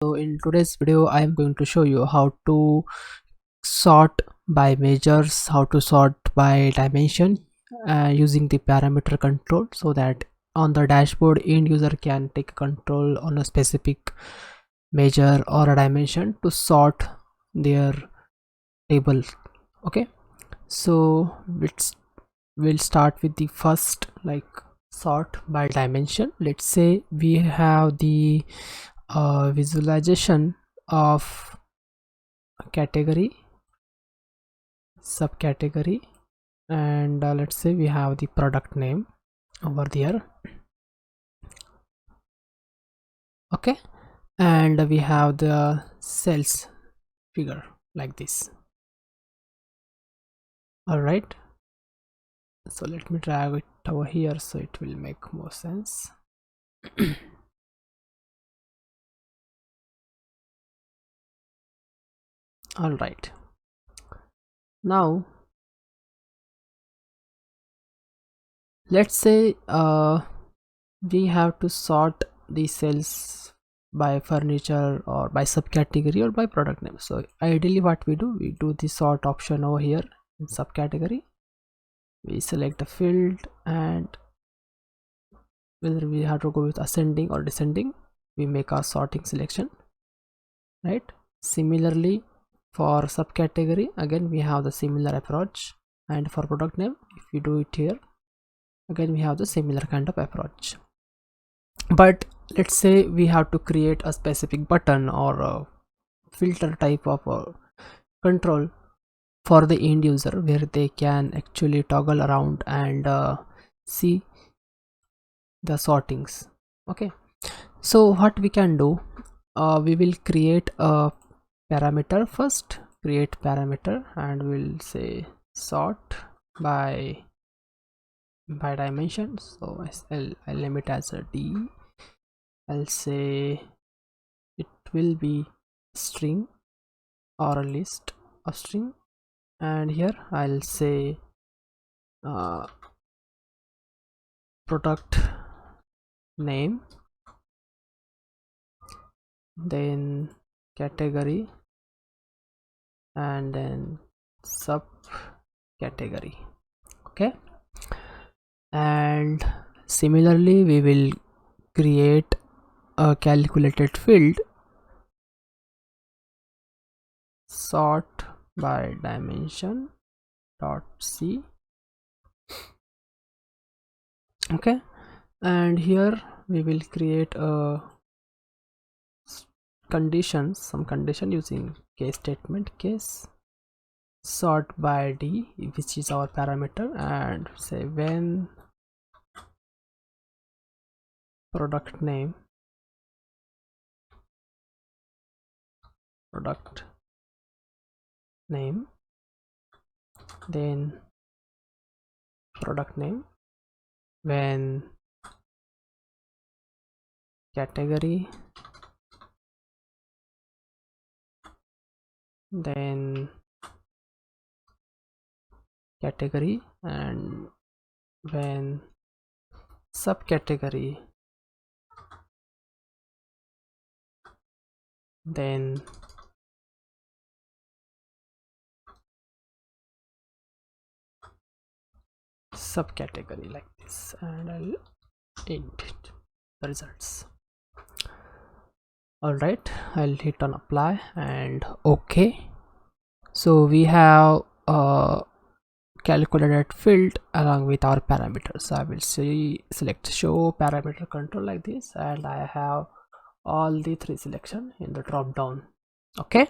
So in today's video I am going to show you how to sort by measures, how to sort by dimension using the parameter control, so that on the dashboard end user can take control on a specific measure or a dimension to sort their table. Okay, so we'll start with the first, like, sort by dimension. Let's say we have the visualization of a category, subcategory, and let's say we have the product name over there. Okay, and we have the sales figure like this. All right, so let me drag it over here so it will make more sense. All right, now let's say we have to sort the cells by furniture or by subcategory or by product name. So ideally what we do the sort option over here in subcategory. We select the field, and whether we have to go with ascending or descending, we make our sorting selection, right? Similarly, for subcategory, again we have the similar approach, and for product name, if we do it here, again we have the similar kind of approach. But let's say we have to create a specific button or a filter type of control for the end user, where they can actually toggle around and see the sortings. Okay, so what we can do, we will create a parameter first. Create parameter, and we'll say sort by dimension. So I'll name it as a D. I'll say it will be string or a list of string, and here I'll say product name, then category, and then subcategory. Okay, and similarly we will create a calculated field, sort by dimension dot c. Okay, and here we will create a some condition using case statement, case sort by d, which is our parameter, and say when product name then product name, when category, then category, and when subcategory, then subcategory, like this, and I'll end the results. All right, I'll hit on apply and okay. So we have calculated field along with our parameters. So I will select show parameter control like this, and I have all the three selection in the drop down. Okay,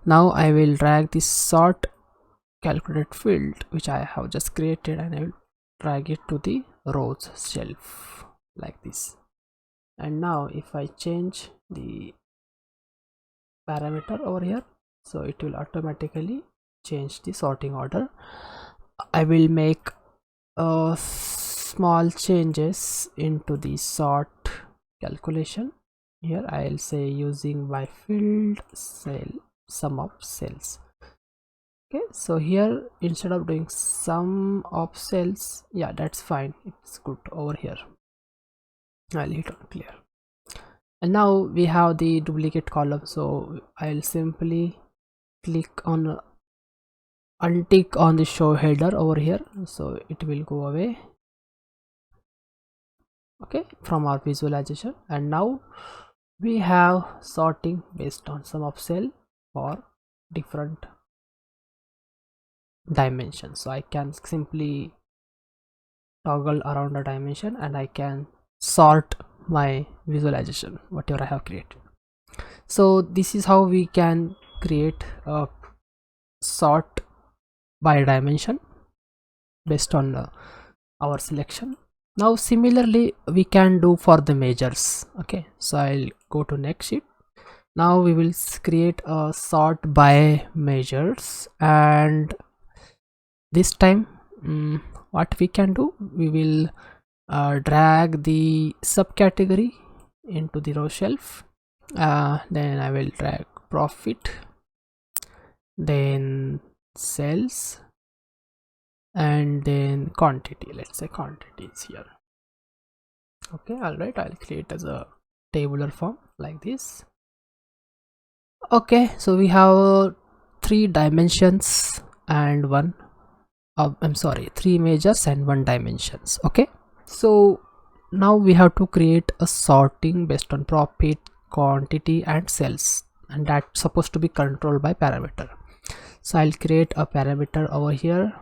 now I will drag this sort calculated field which I have just created, and I will drag it to the rows shelf like this. And now if I change the parameter over here, so it will automatically change the sorting order. I will make small changes into the sort calculation. Here I'll say using by field cell sum of cells. Okay, so here instead of doing sum of cells, yeah, that's fine, it's good. Over here I'll hit on clear. And now we have the duplicate column, so I'll simply click on untick on the show header over here, so it will go away, okay, from our visualization. And now we have sorting based on sum of cell for different dimensions. So I can simply toggle around a dimension and I can sort my visualization whatever I have created. So this is how we can create a sort by dimension based on our selection. Now similarly we can do for the measures. Okay, so I'll go to next sheet. Now we will create a sort by measures, and this time what we can do, we will drag the subcategory into the row shelf. Then I will drag profit, then sales, and then quantity. Let's say quantity is here. Okay, all right, I'll create as a tabular form like this. Okay, so we have three dimensions and one I'm sorry, three measures and one dimensions. Okay, so now we have to create a sorting based on profit, quantity, and sales, and that's supposed to be controlled by parameter. So I'll create a parameter over here,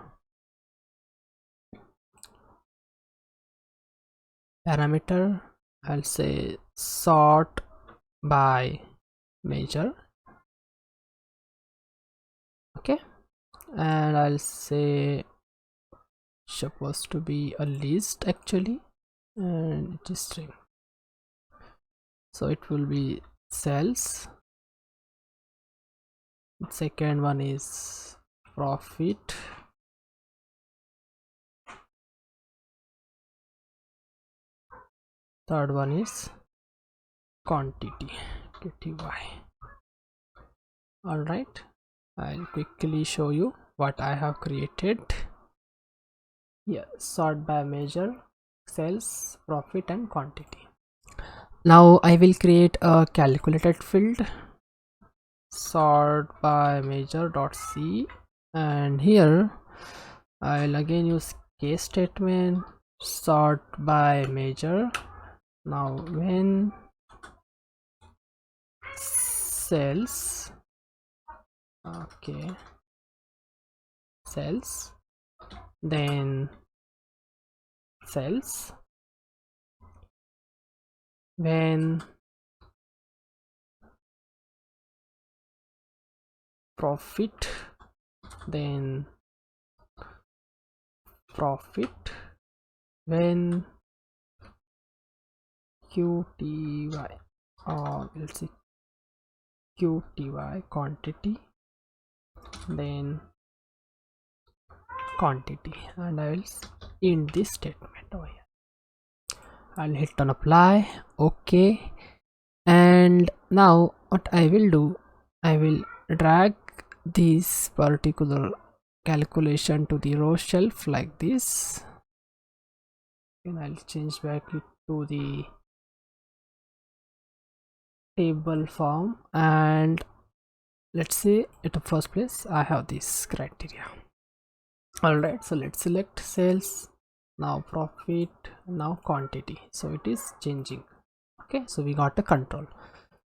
parameter. I'll say sort by measure. Okay, and I'll say supposed to be a list actually, and it is string, so it will be sales. Second one is profit, third one is quantity, KTY. All right, I'll quickly show you what I have created here. Sort by measure, sales, profit, and quantity. Now I will create a calculated field, sort by measure dot c, and here I'll again use case statement, sort by measure. Now when sales, okay, sales, then sales, when profit, then profit, when QTY, or let's see QTY, quantity, then quantity, and I will end this statement over here. I'll hit on apply. Okay, and now what I will do, I will drag this particular calculation to the row shelf like this, and I'll change back it to the table form, and let's say at the first place I have this criteria. All right, so let's select sales, now profit, now quantity, so it is changing. Okay, so we got a control.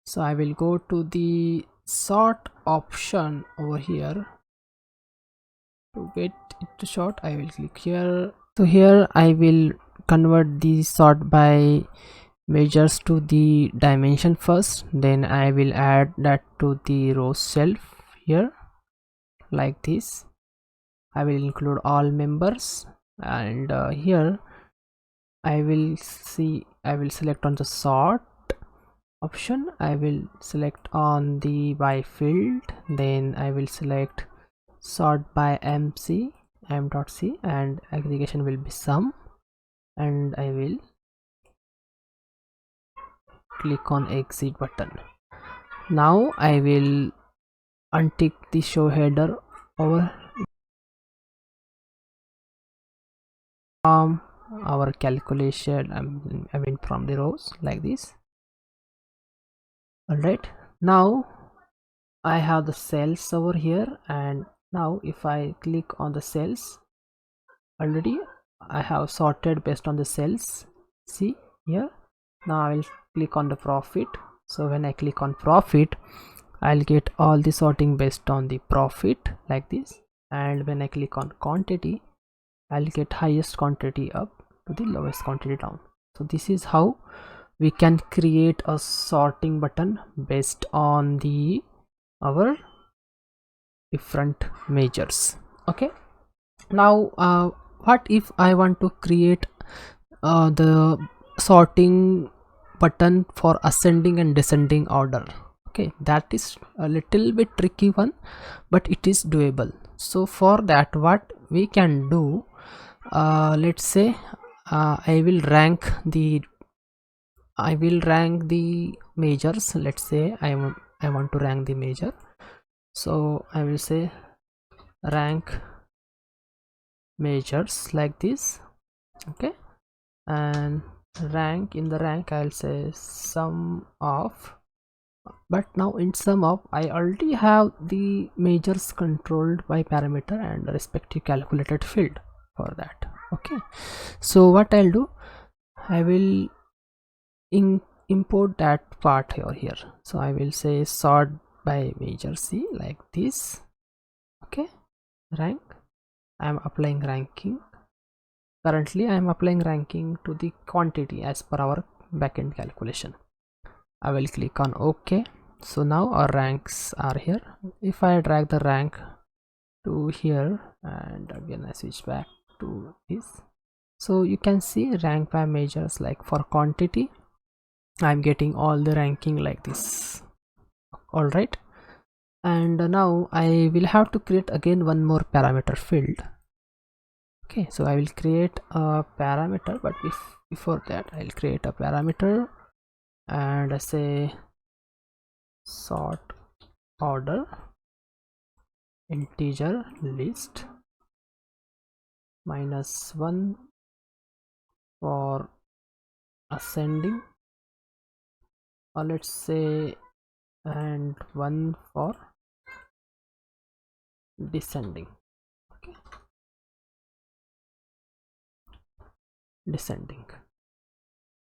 So I will go to the sort option over here. To get it to sort, I will click here. So here I will convert the sort by measures to the dimension first, then I will add that to the row shelf here like this. I will include all members, and here I will select on the sort option. I will select on the by field, then I will select sort by MC m.c, and aggregation will be sum, and I will click on exit button. Now I will untick the show header over from our calculation, I mean from the rows like this. Alright, now I have the cells over here, and now if I click on the cells, already I have sorted based on the cells. See here, now I will click on the profit. So when I click on profit, I'll get all the sorting based on the profit like this, and when I click on quantity, I'll get highest quantity up to the lowest quantity down. So this is how we can create a sorting button based on the our different measures. Okay, now what if I want to create the sorting button for ascending and descending order? Okay, that is a little bit tricky one, but it is doable. So for that, what we can do, let's say I will rank the measures. Let's say I want to rank the measure, so I will say rank measures like this. Okay, and rank, in the rank I'll say sum of, but now in sum of I already have the measures controlled by parameter and the respective calculated field for that. Okay, so what I'll do, I will import that part here. So I will say sort by measure C like this. Okay, rank, I am applying ranking. Currently I am applying ranking to the quantity as per our backend calculation. I will click on OK. So now our ranks are here. If I drag the rank to here and again I switch back to this, so you can see rank by measures. Like for quantity, I'm getting all the ranking like this. All right, and now I will have to create again one more parameter field. Okay, so I will create a parameter, but before that I'll create a parameter and I say sort order integer list -1 for ascending, or let's say, and 1 for descending. Okay, descending,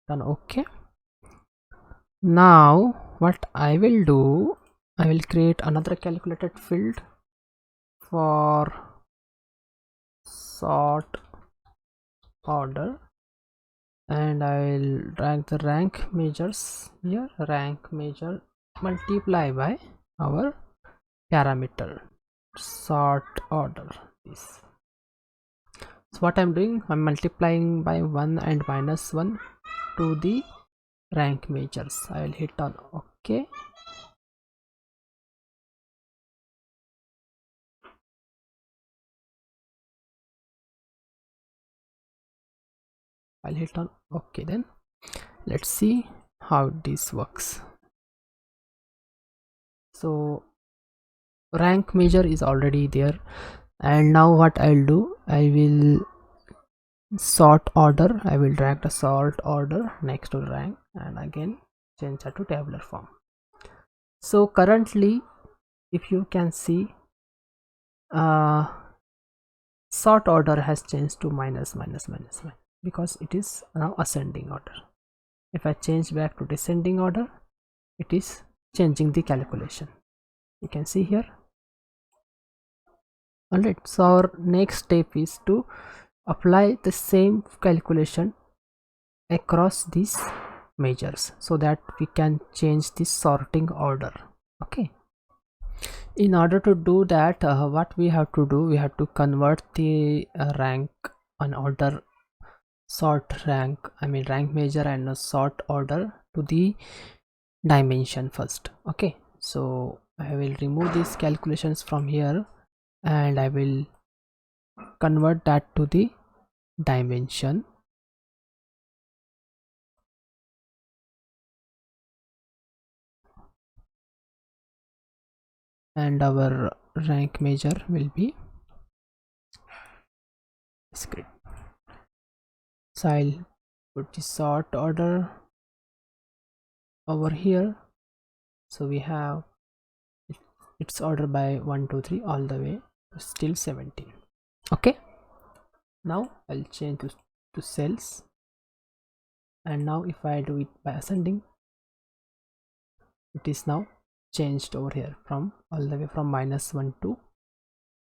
done. Okay, now what I will do, I will create another calculated field for sort order, and I will drag the rank measures here, rank measure multiply by our parameter sort order. This, so what I'm doing, I'm multiplying by 1 and -1 to the rank measures. I will hit on OK. I'll hit on OK. Then let's see how this works. So rank measure is already there, and now what I'll do, I will sort order, I will drag the sort order next to rank and again change that to tabular form. So currently if you can see, sort order has changed to minus because it is now ascending order. If I change back to descending order, it is changing the calculation, you can see here. Alright, so our next step is to apply the same calculation across these measures so that we can change the sorting order. Okay, in order to do that, what we have to do, we have to convert the rank and order sort rank, I mean rank measure and a sort order to the dimension first. Okay, so I will remove these calculations from here and I will convert that to the dimension. And our rank measure will be script. So I'll put the sort order over here So we have it's order by 1 2 3 all the way to still 17. Okay, now I'll change to cells, and now if I do it by ascending, it is now changed over here from all the way from -1 to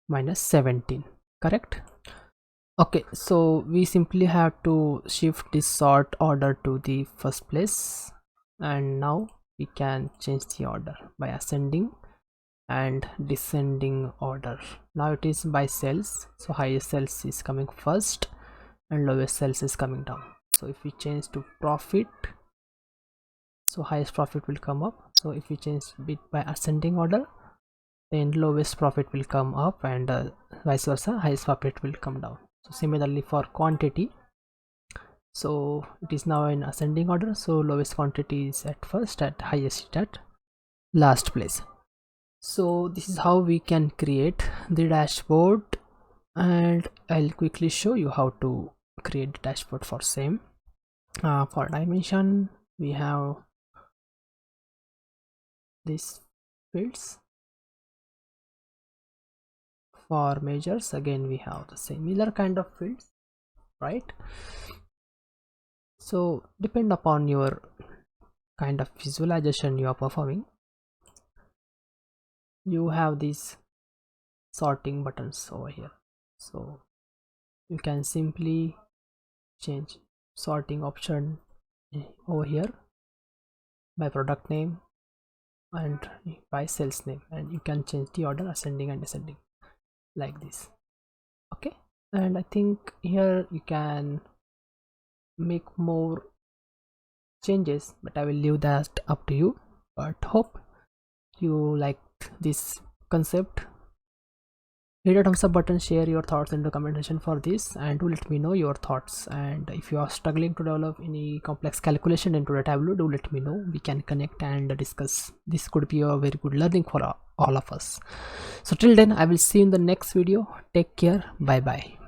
-17, correct? Okay, so we simply have to shift this sort order to the first place, and now we can change the order by ascending and descending order. Now it is by cells, so highest cells is coming first and lowest cells is coming down. So if we change to profit, so highest profit will come up. So if we change bit by ascending order, then lowest profit will come up, and vice versa, highest profit will come down. So similarly for quantity, so it is now in ascending order, so lowest quantity is at first, at highest at last place. So this is how we can create the dashboard, and I'll quickly show you how to create the dashboard for same. For dimension, we have these fields. For measures, again we have the similar kind of fields, right? So depend upon your kind of visualization you are performing, you have these sorting buttons over here. So you can simply change sorting option over here by product name and by sales name, and you can change the order ascending and descending like this. Okay, and I think here you can make more changes, but I will leave that up to you. But hope you like this concept. Hit a thumbs up button, share your thoughts in the comment section for this, and do let me know your thoughts. And if you are struggling to develop any complex calculation into the Tableau, do let me know. We can connect and discuss. This could be a very good learning for all of us. So till then, I will see you in the next video. Take care. Bye bye.